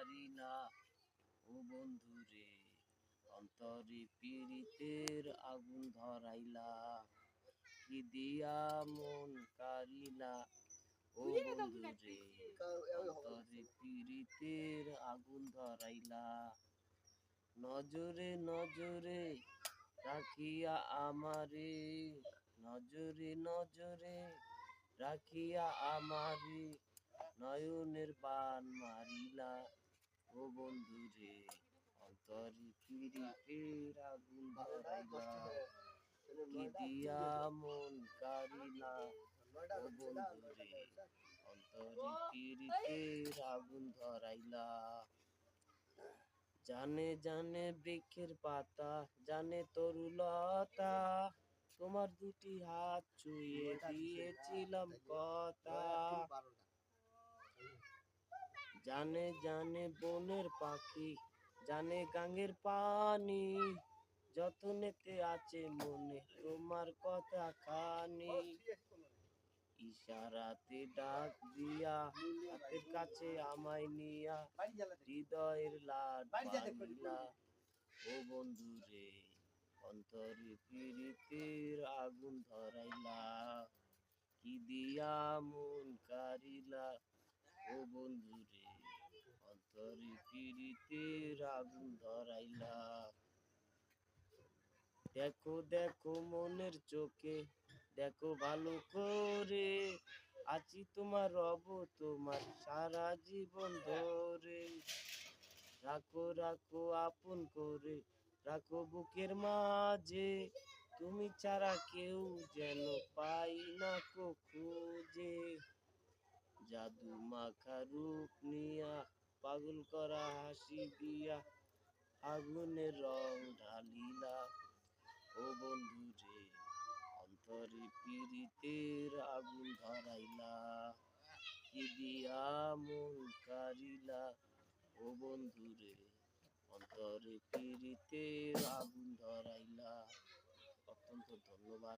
কারি না ও বন্ধু রে, অন্তরে পীড়িতের আগুন ধরাইলা, কি দিয়া মন কারিলা ও বন্ধু রে, অন্তরে পীড়িতের আগুন ধরাইলা। নজরে নজরে রাখিয়া আমারে, নজরে নজরে রাখিয়া আমারে, নয়নের বান মারিলা ও বন্ধু রে, অন্তরে পীড়িতের আগুন ধরাইলা, কি দিয়া মন কারিলা ও বন্ধু রে, অন্তরে পীড়িতের আগুন ধরাইলা। জানে জানে বৃক্ষের পাতা, জানে তরুলতা, তোমার দুটি হাত ছুঁয়ে দিয়েছিলাম কথা। জানে জানে বনের পাখি, জানে গাঙ্গের পানি, যতনেতে আছে মনে তোমার কথা খানি। ইশারাতে ডাক দিয়া হাতের কাছে আমায় নিয়া, হৃদয়ের লাট ভাঙিলা ও বন্ধু রে, অন্তরে পীড়িতের আগুন ধরাইলা, কি দিয়া মন কারিলা ও বন্ধু রে, অন্তরে পীড়িতের আগুন ধরাইলা। দেখো দেখো মনের চোখে, দেখো ভালো করে, আছি তোমার রব তোমার সারা জীবন ধরে। রাখো রাখো আপন করে, রাখো বুকের মাঝে, তুমি ছাড়া কেউ যেন পাই না কো খুঁজে। জাদু মাখা রূপ নিয়া, পাগল করা হাসি দিয়া, আগুনের রং ঢালিলা ও বন্ধু রে, অন্তরে পীড়িতের আগুন ধরাইলা, কি দিয়া মন কারিলা ও বন্ধু রে, অন্তরে পীড়িতের আগুন ধরাইলা। অত্যন্ত ধন্যবাদ।